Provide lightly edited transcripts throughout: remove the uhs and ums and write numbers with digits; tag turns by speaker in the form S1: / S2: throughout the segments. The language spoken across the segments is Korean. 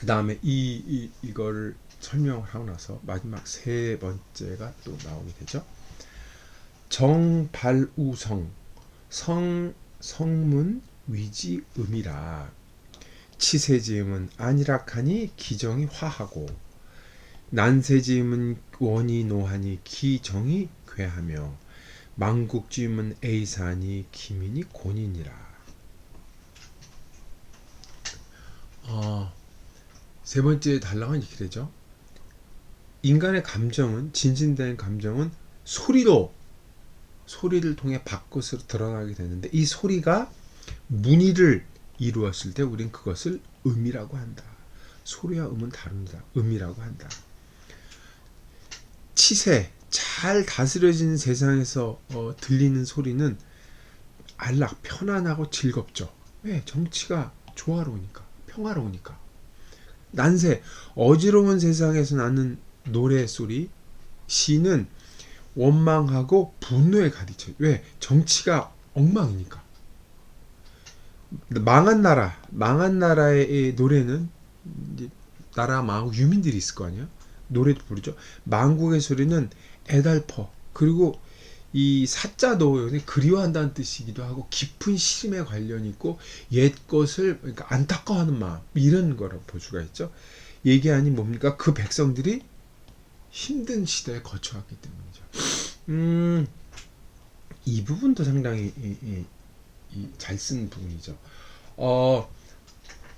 S1: 그 다음에 이거를 설명을 하고 나서 마지막 세 번째가 또 나오게 되죠. 정발우성, 성문 위지 음이라. 치세지음은 안일학하니 기정이 화하고, 난세지음은 원이 노하니 기정이 괴하며, 망국지음은 에이사니 기민이 곤이니라. 세 번째 단락은 이렇게 되죠. 인간의 감정은, 진진된 감정은 소리를 통해 밖으로 드러나게 되는데, 이 소리가 문의를 이루었을 때 우린 그것을 음이라고 한다. 소리와 음은 다릅니다. 음이라고 한다. 치세, 잘 다스려진 세상에서 들리는 소리는 안락, 편안하고 즐겁죠. 왜? 정치가 조화로우니까, 평화로우니까. 난세, 어지러운 세상에서 나는 노래소리, 시는 원망하고 분노에 가득해요. 왜? 정치가 엉망이니까. 망한 나라의 노래는 이제 나라가 망하고 유민들이 있을 거 아니야. 노래도 부르죠. 망국의 소리는 애달퍼. 그리고 이 사자도 그리워한다는 뜻이기도 하고 깊은 시름에 관련이 있고 옛 것을 그러니까 안타까워하는 마음 이런 거라고 볼 수가 있죠. 얘기하니 뭡니까? 그 백성들이 힘든 시대에 거쳐왔기 때문이죠. 이 부분도 상당히 잘 쓴 부분이죠.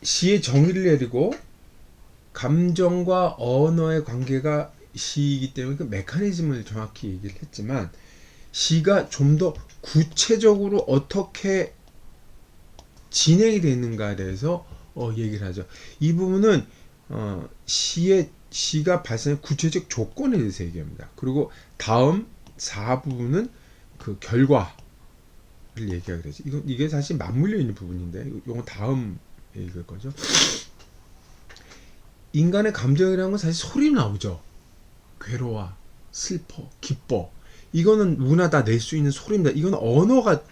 S1: 시의 정의를 내리고 감정과 언어의 관계가 시이기 때문에 그 메커니즘을 정확히 얘기를 했지만 시가 좀 더 구체적으로 어떻게 진행이 되는가에 대해서 얘기를 하죠. 이 부분은 시가 발생한 구체적 조건에 대해서 얘기합니다. 그리고 다음 4부분은 그 결과를 얘기하게 되죠. 이게 사실 맞물려 있는 부분인데 이건 다음 얘기일 거죠. 인간의 감정이라는 건 사실 소리로 나오죠. 괴로워, 슬퍼, 기뻐. 이거는 누구나 다 낼 수 있는 소리입니다. 이건 언어가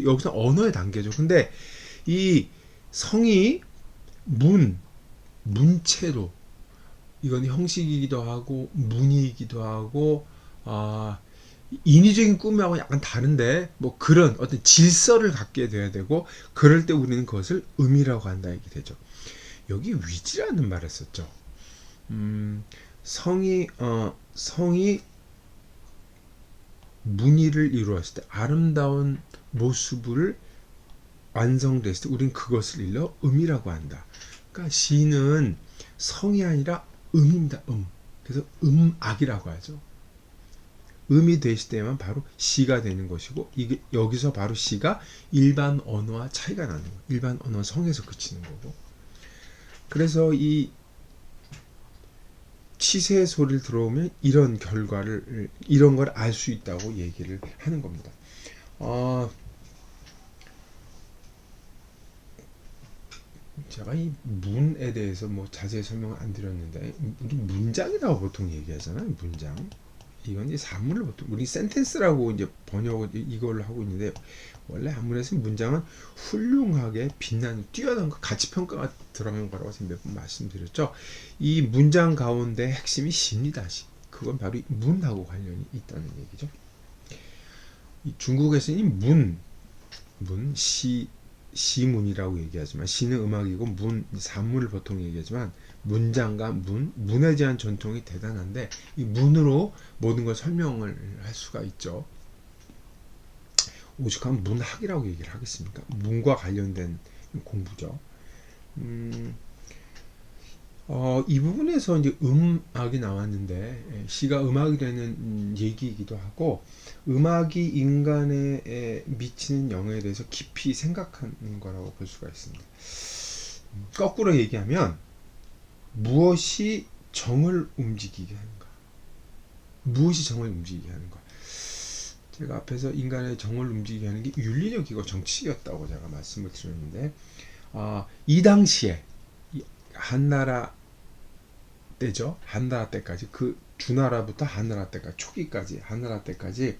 S1: 여기서 언어의 단계죠. 근데 이 성이 문체로, 이건 형식이기도 하고 문이기도 하고 인위적인 꿈하고 약간 다른데 뭐 그런 어떤 질서를 갖게 돼야 되고, 그럴 때 우리는 그것을 음이라고 한다 이게 되죠. 여기 위지라는 말을 썼죠. 성이 문의를 이루었을 때 아름다운 모습을 완성됐을 때 우린 그것을 일러 음이라고 한다. 그러니까 시는 성이 아니라 음입니다. 그래서 음악이라고 하죠. 음이 되실 때만 바로 시가 되는 것이고, 이게 여기서 바로 시가 일반 언어와 차이가 나는 거예요. 일반 언어 성에서 그치는 거고. 그래서 이 치새의 소리를 들어오면 이런 걸 알 수 있다고 얘기를 하는 겁니다. 제가 이 문에 대해서 뭐 자세히 설명을 안 드렸는데, 문장이라고 보통 얘기하잖아요. 문장. 이건 이제 산문을 보통 우리 센텐스라고 이제 번역을 이걸로 하고 있는데, 원래 한문에서 문장은 훌륭하게 빛나는 뛰어난 거, 가치 평가가 들어간 거라고 몇 번 말씀드렸죠. 이 문장 가운데 핵심이 시입니다. 시. 그건 바로 문하고 관련이 있다는 얘기죠. 이 중국에서는 시문이라고 얘기하지만, 시는 음악이고 산문을 보통 얘기하지만, 문장과 문에 대한 전통이 대단한데 이 문으로 모든 걸 설명을 할 수가 있죠. 오죽하면 문학이라고 얘기를 하겠습니까? 문과 관련된 공부죠. 이 부분에서 이제 음악이 나왔는데, 시가 음악이 되는 얘기이기도 하고, 음악이 인간에 미치는 영향에 대해서 깊이 생각하는 거라고 볼 수가 있습니다. 거꾸로 얘기하면 무엇이 정을 움직이게 하는가? 무엇이 정을 움직이게 하는가? 제가 앞에서 인간의 정을 움직이게 하는 게 윤리적이고 정치였다고 제가 말씀을 드렸는데, 이 당시에 한나라 때죠. 한나라 때까지, 그 주나라부터 한나라 때까지, 초기까지 한나라 때까지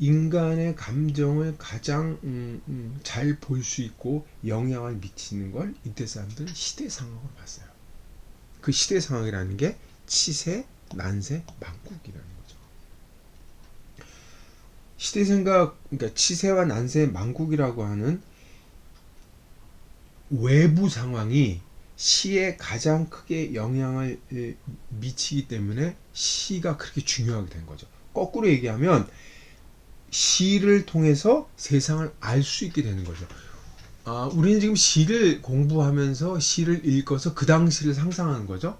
S1: 인간의 감정을 가장 잘 볼 수 있고 영향을 미치는 걸 이때 사람들은 시대 상황으로 봤어요. 그 시대 상황이라는 게 치세, 난세, 망국이라는 거죠. 시대 생각, 그러니까 치세와 난세, 망국이라고 하는 외부 상황이 시에 가장 크게 영향을 미치기 때문에 시가 그렇게 중요하게 된 거죠. 거꾸로 얘기하면 시를 통해서 세상을 알 수 있게 되는 거죠. 우리는 지금 시를 공부하면서 시를 읽어서 그 당시를 상상하는 거죠.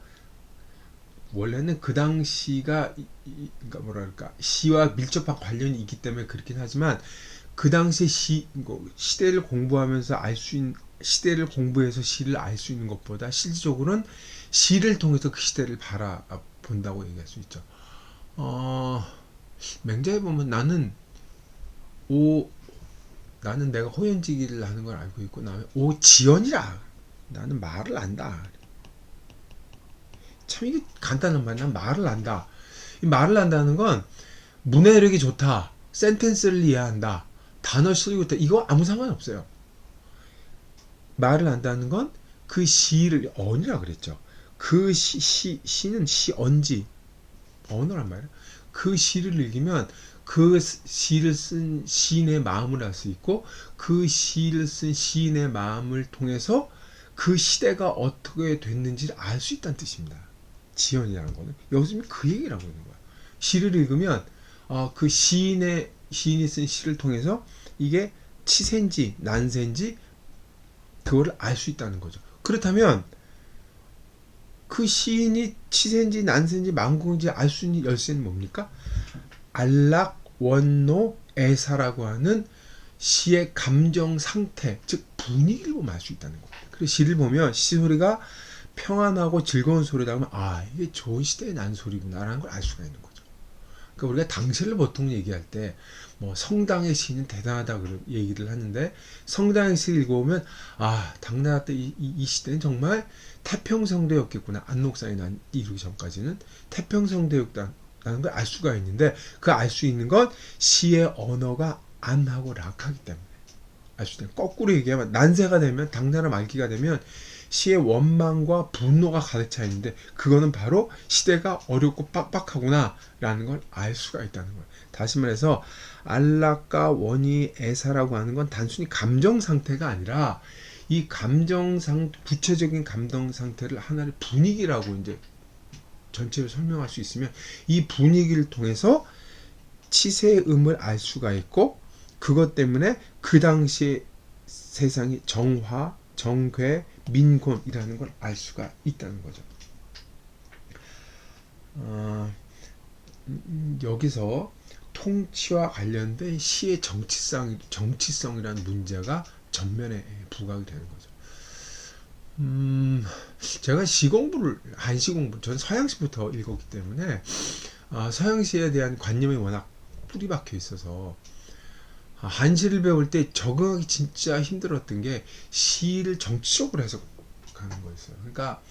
S1: 원래는 그 당시가 그러니까 뭐랄까 시와 밀접한 관련이 있기 때문에 그렇긴 하지만 그 당시 시대를 공부하면서 알 수 있는 시대를 공부해서 시를 알 수 있는 것보다 실질적으로는 시를 통해서 그 시대를 바라본다고 얘기할 수 있죠. 맹자에 보면 나는 내가 호연지기를 하는 걸 알고 있고 나는 지연이라 나는 말을 안다. 참 이게 간단한 말이야. 난 말을 안다. 이 말을 안다는 건 문해력이 좋다. 센텐스를 이해한다. 단어 쓰고 있다. 이거 아무 상관없어요. 말을 안다는 건 그 시를 언이라 그랬죠. 그 시는 시언지 언어란 말이에요. 그 시를 읽으면 그 시를 쓴 시인의 마음을 알 수 있고 그 시를 쓴 시인의 마음을 통해서 그 시대가 어떻게 됐는지를 알 수 있다는 뜻입니다. 지연이라는 거는 여기서 그 얘기라고 있는 거야. 시를 읽으면 그 시인이 쓴 시를 통해서 이게 치세인지 난세인지 그거를 알 수 있다는 거죠. 그렇다면 그 시인이 치세인지 난세인지 망국인지 알 수 있는 열쇠는 뭡니까? 안락, 원노, 애사라고 하는 시의 감정 상태, 즉 분위기를 보면 알 수 있다는 거예요. 그래서 시를 보면 시 소리가 평안하고 즐거운 소리다 하면 이게 좋은 시대의 난 소리구나라는 걸 알 수가 있는 거죠. 그러니까 우리가 당시를 보통 얘기할 때 뭐 성당의 시는 대단하다 그런 얘기를 하는데 성당의 시를 읽어보면 당나라 때 이 시대는 정말 태평성대였겠구나. 안록사에 이르기 전까지는 태평성대였다는 걸 알 수가 있는데 그 알 수 있는 건 시의 언어가 안하고 락하기 때문에 알 수 있는. 거꾸로 얘기하면 난세가 되면 당나라 말기가 되면 시의 원망과 분노가 가득 차 있는데 그거는 바로 시대가 어렵고 빡빡하구나 라는 걸 알 수가 있다는 거예요. 다시 말해서 안락과 원이 애사라고 하는 건 단순히 감정 상태가 아니라 이 구체적인 감정 상태를 하나의 분위기라고 이제 전체를 설명할 수 있으면 이 분위기를 통해서 치세의 음을 알 수가 있고 그것 때문에 그 당시의 세상이 정화, 정괴, 민곤이라는 걸 알 수가 있다는 거죠. 여기서 통치와 관련된 시의 정치성이라는 문제가 전면에 부각이 되는 거죠. 제가 한시 공부, 저는 서양시부터 읽었기 때문에 서양시에 대한 관념이 워낙 뿌리 박혀 있어서 한시를 배울 때 적응하기 진짜 힘들었던 게 시를 정치적으로 해석하는 거였어요. 그러니까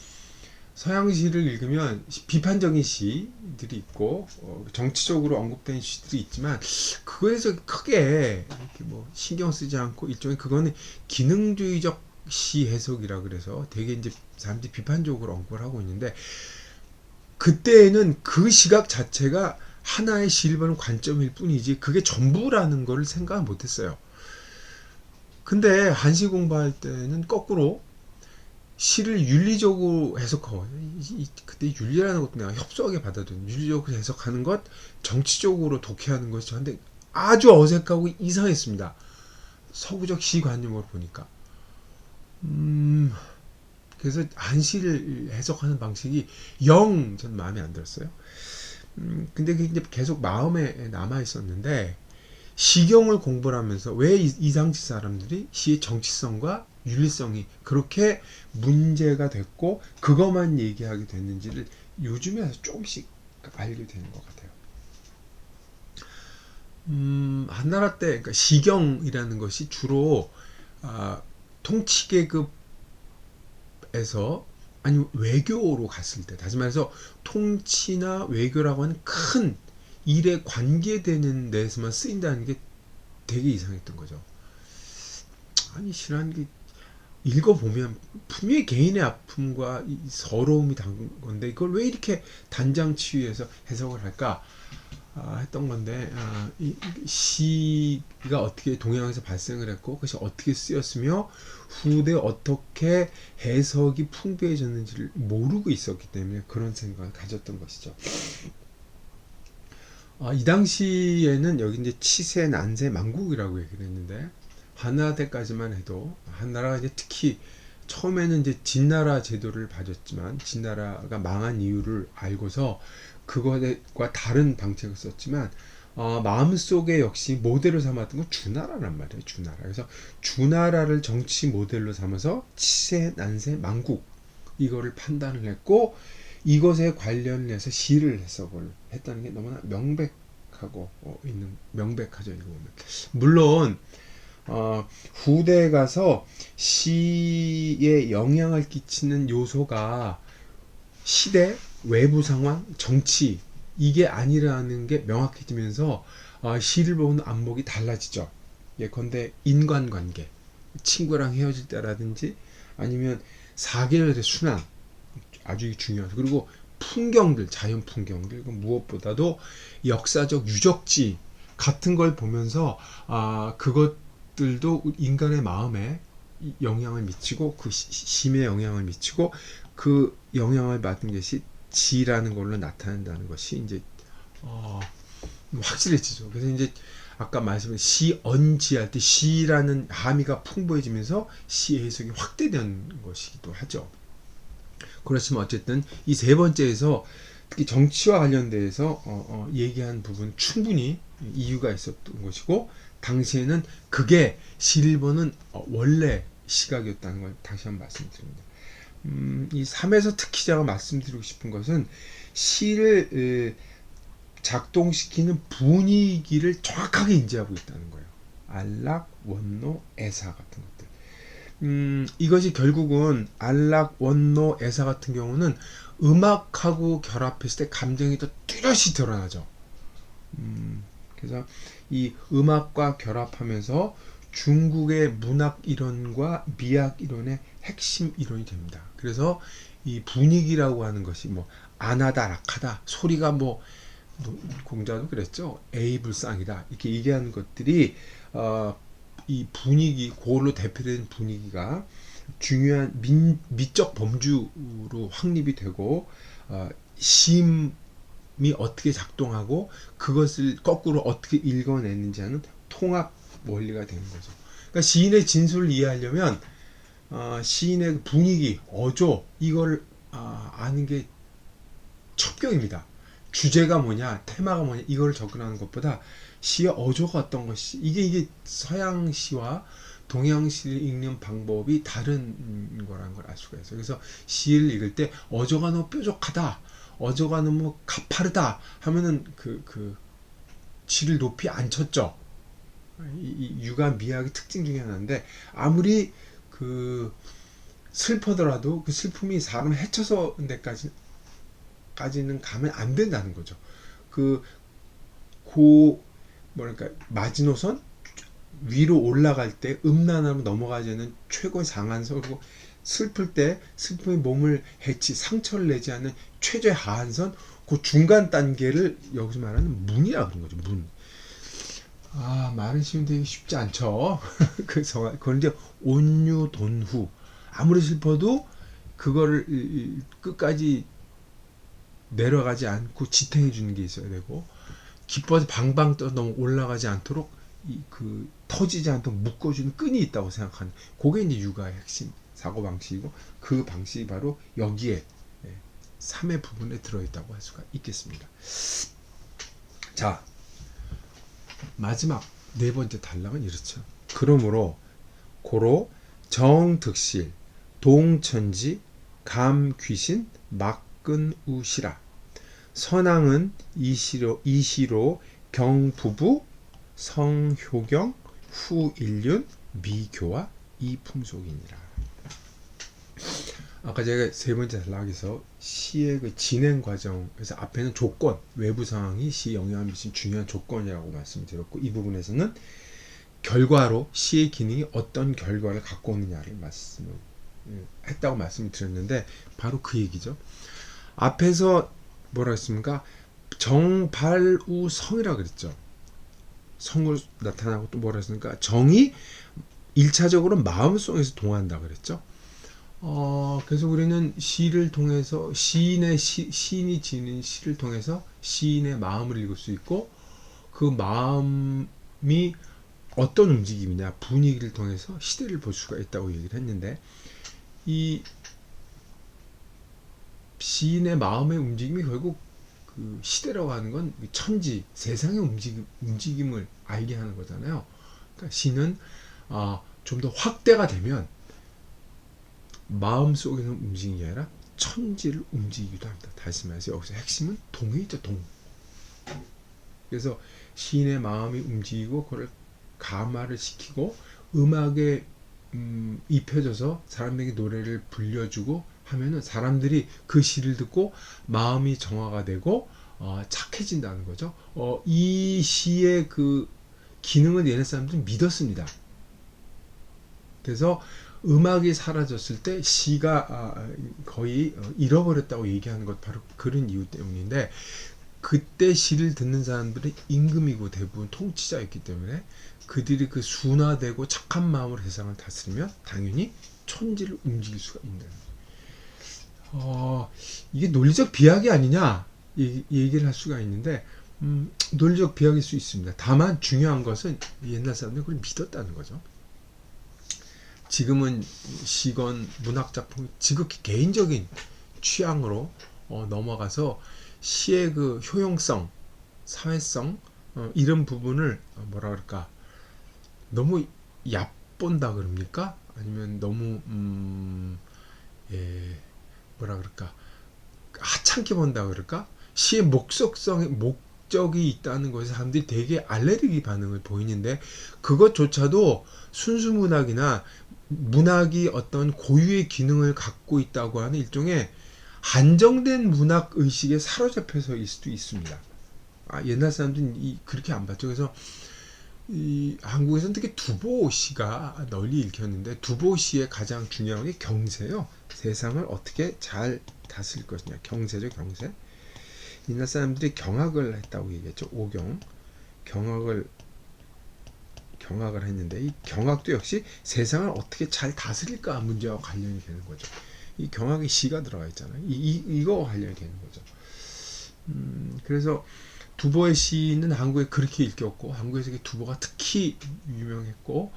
S1: 서양시를 읽으면 비판적인 시들이 있고 정치적으로 언급된 시들이 있지만 그거에서 크게 이렇게 뭐 신경 쓰지 않고 일종의 그거는 기능주의적 시 해석이라 그래서 되게 이제 사람들이 비판적으로 언급을 하고 있는데 그때에는 그 시각 자체가 하나의 시를 보는 관점일 뿐이지 그게 전부라는 걸 생각을 못했어요. 근데 한시 공부할 때는 거꾸로 시를 윤리적으로 해석하고 그때 윤리라는 것도 내가 협소하게 받아들인 윤리적으로 해석하는 것 정치적으로 독해하는 것이 저한테 아주 어색하고 이상했습니다. 서구적 시관념으로 보니까 그래서 한시를 해석하는 방식이 전 마음에 안 들었어요. 근데 그게 이제 계속 마음에 남아 있었는데 시경을 공부를 하면서 왜 이상치 사람들이 시의 정치성과 윤리성이 그렇게 문제가 됐고 그것만 얘기하게 됐는지를 요즘에 와서 조금씩 알게 되는 것 같아요. 한나라 때 그러니까 시경이라는 것이 주로 통치계급에서 아니 외교로 갔을 때 다시 말해서 통치나 외교라고 하는 큰 일에 관계되는 데에서만 쓰인다는 게 되게 이상했던 거죠. 아니 실한 게 읽어보면 분명히 개인의 아픔과 이 서러움이 담은 건데 이걸 왜 이렇게 단장 치유해서 해석을 할까 했던 건데 이 시가 어떻게 동양에서 발생을 했고 그것이 어떻게 쓰였으며 후대에 어떻게 해석이 풍부해졌는지를 모르고 있었기 때문에 그런 생각을 가졌던 것이죠. 이 당시에는 여기 이제 치세, 난세, 만국이라고 얘기를 했는데 한나라 때까지만 해도 한나라가 이제 특히 처음에는 이제 진나라 제도를 봐줬지만 진나라가 망한 이유를 알고서 그것과 다른 방책을 썼지만 마음속에 역시 모델로 삼았던 건 주나라란 말이에요. 주나라. 그래서 주나라를 정치 모델로 삼아서 치세, 난세, 만국 이거를 판단을 했고 이것에 관련해서 시를 해석을 했다는 게 너무나 명백하고 명백하죠. 이거 보면 물론 후대에 가서 시에 영향을 끼치는 요소가 시대, 외부 상황, 정치 이게 아니라는 게 명확해지면서 시를 보는 안목이 달라지죠. 예컨대 인간관계, 친구랑 헤어질 때라든지 아니면 사계절의 순환 아주 중요하죠. 그리고 풍경들, 자연 풍경들 무엇보다도 역사적 유적지 같은 걸 보면서 그것들도 인간의 마음에 영향을 미치고 그 심에 영향을 미치고 그 영향을 받은 것이 지라는 걸로 나타난다는 것이 이제 확실해지죠. 그래서 이제 아까 말씀드린 시언지할 때 시라는 함의가 풍부해지면서 시의 해석이 확대된 것이기도 하죠. 그렇지만 어쨌든 이 세 번째에서 특히 정치와 관련돼서 얘기한 부분 충분히 이유가 있었던 것이고 당시에는 그게 시를 보는 원래 시각이었다는 걸 다시 한번 말씀드립니다. 이 3에서 특히 제가 말씀드리고 싶은 것은 시를 작동시키는 분위기를 정확하게 인지하고 있다는 거예요. 안락, 원노, 애사 같은 것들. 이것이 결국은 안락, 원노, 애사 같은 경우는 음악하고 결합했을 때 감정이 더 뚜렷이 드러나죠. 그래서 이 음악과 결합하면서 중국의 문학 이론과 미학 이론의 핵심 이론이 됩니다. 그래서 이 분위기라고 하는 것이 뭐 안하다, 락하다, 소리가 뭐 공자도 그랬죠. A불상이다 이렇게 얘기하는 것들이 이 분위기, 그걸로 대표되는 분위기가 중요한 미적 범주로 확립이 되고 심이 어떻게 작동하고 그것을 거꾸로 어떻게 읽어내는지 하는 통합 원리가 되는 거죠. 그러니까 시인의 진술을 이해하려면 시인의 분위기, 어조 이걸 아는 게 첩경입니다. 주제가 뭐냐, 테마가 뭐냐 이걸 접근하는 것보다 시의 어조가 어떤 것이 이게 서양 시와 동양 시를 읽는 방법이 다른 거라는 걸 알 수가 있어요. 그래서 시를 읽을 때 어조가 너무 뾰족하다, 어조가 너무 가파르다 하면은 그 시를 높이 안 쳤죠. 이 유가 미학의 특징 중에 하나인데 아무리 그 슬퍼더라도 그 슬픔이 사람을 해쳐서 데까지는 가면 안 된다는 거죠. 뭐랄까 마지노선 위로 올라갈 때 음란함으로 넘어가지 않는 최고의 상한선 그리고 슬플 때 슬픔의 몸을 해치 상처를 내지 않는 최저의 하한선 그 중간 단계를 여기서 말하는 문이라고 그런 거죠. 문. 말은 쉬운데 쉽지 않죠. 그건 이제 온유돈후 아무리 슬퍼도 그거를 끝까지 내려가지 않고 지탱해 주는 게 있어야 되고 기뻐서 방방 떠 너무 올라가지 않도록 터지지 않도록 묶어주는 끈이 있다고 생각하는 그게 이제 유가의 핵심 사고 방식이고 그 방식이 바로 여기에 3의 부분에 들어있다고 할 수가 있겠습니다. 자 마지막 네 번째 단락은 이렇죠. 그러므로 고로 정득실 동천지 감귀신 막근우시라 선왕은 이시로 경부부 성효경 후일륜 미교와 이풍속이니라. 아까 제가 세 번째 단락에서 시의 그 진행 과정에서 앞에는 조건, 외부 상황이 시에 영향을 미친 중요한 조건이라고 말씀드렸고, 이 부분에서는 결과로 시의 기능이 어떤 결과를 갖고 오느냐를 말씀을 했다고 말씀을 드렸는데, 바로 그 얘기죠. 앞에서 뭐라 했습니까? 정발우성이라고 그랬죠. 성으로 나타나고 또 뭐라 했습니까? 정이 1차적으로 마음속에서 동한다 그랬죠. 그래서 우리는 시를 통해서 시인이 지는 시를 통해서 시인의 마음을 읽을 수 있고, 그 마음이 어떤 움직임이냐, 분위기를 통해서 시대를 볼 수가 있다고 얘기를 했는데, 이 시인의 마음의 움직임이 결국 그 시대라고 하는 건 천지, 세상의 움직임을 알게 하는 거잖아요. 그러니까 시는 좀 더 확대가 되면 마음속에서 움직이는 게 아니라 천지를 움직이기도 합니다. 다시 말해서 여기서 핵심은 동이죠, 동. 그래서 시인의 마음이 움직이고 그걸 감화를 시키고 음악에 입혀져서 사람에게 노래를 불려주고 하면은 사람들이 그 시를 듣고 마음이 정화가 되고 착해진다는 거죠. 이 시의 그 기능을 얘네 사람들은 믿었습니다. 그래서 음악이 사라졌을 때 시가 거의 잃어버렸다고 얘기하는 것, 바로 그런 이유 때문인데, 그때 시를 듣는 사람들은 임금이고 대부분 통치자였기 때문에 그들이 그 순화되고 착한 마음으로 세상을 다스리면 당연히 천지를 움직일 수가 있는, 이게 논리적 비약이 아니냐 얘기를 할 수가 있는데, 논리적 비약일 수 있습니다. 다만 중요한 것은 옛날 사람들이 그걸 믿었다는 거죠. 지금은 시건 문학작품이 지극히 개인적인 취향으로 넘어가서 시의 그 효용성, 사회성, 이런 부분을 뭐라 그럴까, 너무 얕본다 그럽니까? 아니면 너무 뭐라 그럴까, 하찮게 본다 그럴까? 시의 목적이 있다는 것에 사람들이 되게 알레르기 반응을 보이는데, 그것조차도 순수 문학이나 문학이 어떤 고유의 기능을 갖고 있다고 하는 일종의 한정된 문학 의식에 사로잡혀서일 수도 있습니다. 옛날 사람들은 그렇게 안 봤죠. 그래서 이 한국에서는 특히 두보시가 널리 읽혔는데, 두보시의 가장 중요한 게 경세요. 세상을 어떻게 잘 다스릴 것이냐, 경세죠, 경세. 옛날 사람들이 경학을 했다고 얘기했죠. 오경, 경학을 했는데, 이 경학도 역시 세상을 어떻게 잘 다스릴까 문제와 관련이 되는 거죠. 이 경학에 시가 들어가 있잖아요. 이거와 관련이 되는 거죠. 그래서 두보의 시는 한국에 그렇게 읽혔고, 한국에서 두보가 특히 유명했고,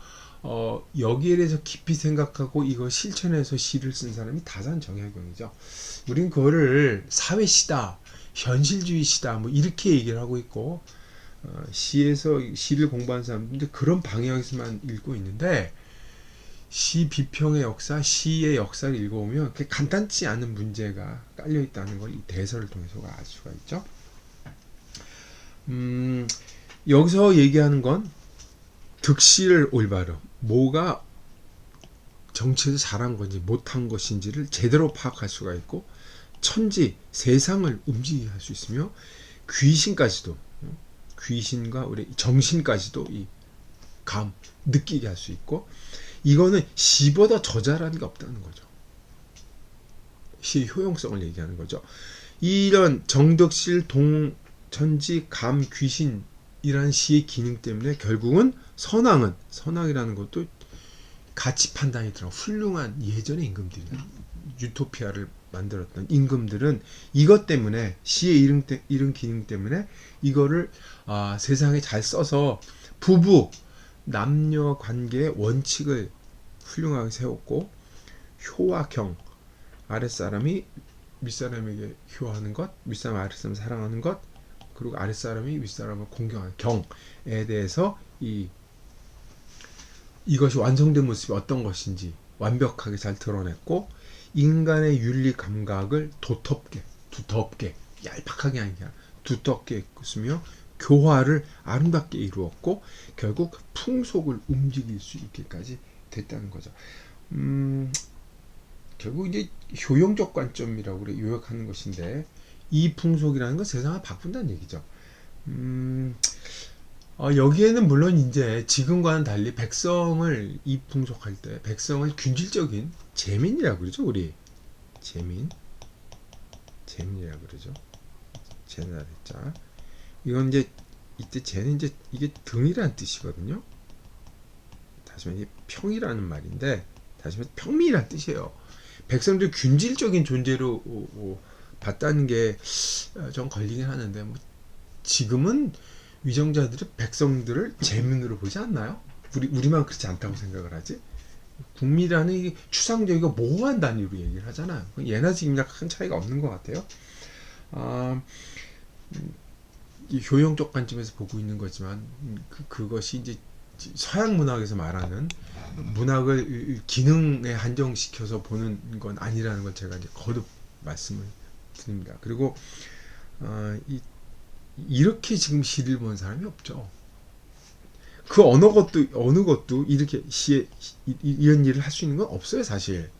S1: 여기에 대해서 깊이 생각하고 이거 실천해서 시를 쓴 사람이 다산 정약용이죠. 우린 그거를 사회시다, 현실주의 시다, 뭐 이렇게 얘기를 하고 있고, 시에서 시를 공부하는 사람들은 그런 방향에서만 읽고 있는데, 시 비평의 역사, 시의 역사를 읽어보면 그렇게 간단치 않은 문제가 깔려 있다는 걸 이 대설을 통해서 알 수가 있죠. 여기서 얘기하는 건 득실을 올바로, 뭐가 정치에서 잘한 건지 못한 것인지를 제대로 파악할 수가 있고, 천지, 세상을 움직이게 할 수 있으며, 귀신과 우리 정신까지도 이 감, 느끼게 할 수 있고, 이거는 시보다 더 잘하는 게 없다는 거죠. 시의 효용성을 얘기하는 거죠. 이런 정덕실, 동천지, 감, 귀신이라는 시의 기능 때문에 결국은 선왕이라는 것도 가치 판단이 들어 훌륭한 예전의 임금들이나 유토피아를 만들었던 임금들은 이것 때문에, 시의 이런 기능 때문에 이거를 세상에 잘 써서 부부, 남녀 관계의 원칙을 훌륭하게 세웠고, 효와 경, 아랫사람이 윗사람에게 효하는 것, 윗사람 아랫사람을 사랑하는 것, 그리고 아랫사람이 윗사람을 공경하는 경에 대해서 이것이 완성된 모습이 어떤 것인지 완벽하게 잘 드러냈고, 인간의 윤리 감각을 두텁게, 얄팍하게 아니라 두텁게 쓰며 교화를 아름답게 이루었고, 결국 풍속을 움직일 수 있게까지 됐다는 거죠. 결국 이제 효용적 관점이라고 그래 요약하는 것인데 이 풍속이라는 건 세상을 바꾼다는 얘기죠. 여기에는 물론 이제 지금과는 달리 백성을 이 풍속할 때 백성을 균질적인 재민이라고 그러죠. 우리 재민이라고 그러죠. 제나자 이건 이제 이때 재는 이제 이게 등이라는 뜻이거든요. 다시 말해 평이라는 말인데 다시 말해 평미라는 뜻이에요. 백성들 균질적인 존재로 봤다는 게 좀 걸리긴 하는데 뭐 지금은 위정자들이 백성들을 재민으로 보지 않나요? 우리만 그렇지 않다고 생각을 하지. 국민이라는 이 추상적이고 모호한 단위로 얘기를 하잖아요. 예나 지금이나 큰 차이가 없는 것 같아요. 이 효용적 관점에서 보고 있는 거지만 그것이 이제 서양 문학에서 말하는 문학을 기능에 한정시켜서 보는 건 아니라는 걸 제가 이제 거듭 말씀을 드립니다. 그리고 이렇게 지금 시를 본 사람이 없죠. 그 어느 것도 이렇게 시에 이런 일을 할 수 있는 건 없어요, 사실.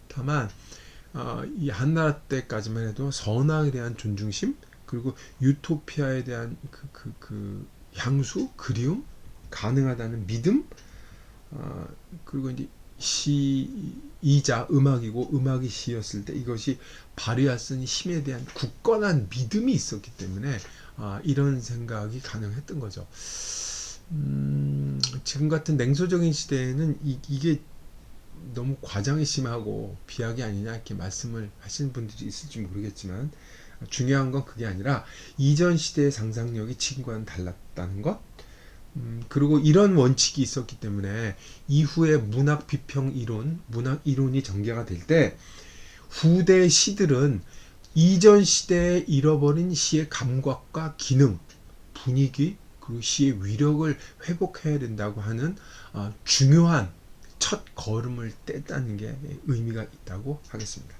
S1: 다만 이 한나라 때까지만 해도 선악에 대한 존중심 그리고 유토피아에 대한 그 향수, 그리움, 가능하다는 믿음, 그리고 이제 시이자 음악이고 음악이 시였을 때 이것이 발휘할 수 있는 힘에 대한 굳건한 믿음이 있었기 때문에 이런 생각이 가능했던 거죠. 지금 같은 냉소적인 시대에는 이게 너무 과장이 심하고 비약이 아니냐 이렇게 말씀을 하시는 분들이 있을지 모르겠지만 중요한 건 그게 아니라 이전 시대의 상상력이 지금과는 달랐다는 것. 그리고 이런 원칙이 있었기 때문에 이후에 문학 비평 이론, 문학 이론이 전개가 될 때 후대 시들은 이전 시대에 잃어버린 시의 감각과 기능, 분위기, 그리고 시의 위력을 회복해야 된다고 하는 중요한 첫 걸음을 뗐다는 게 의미가 있다고 하겠습니다.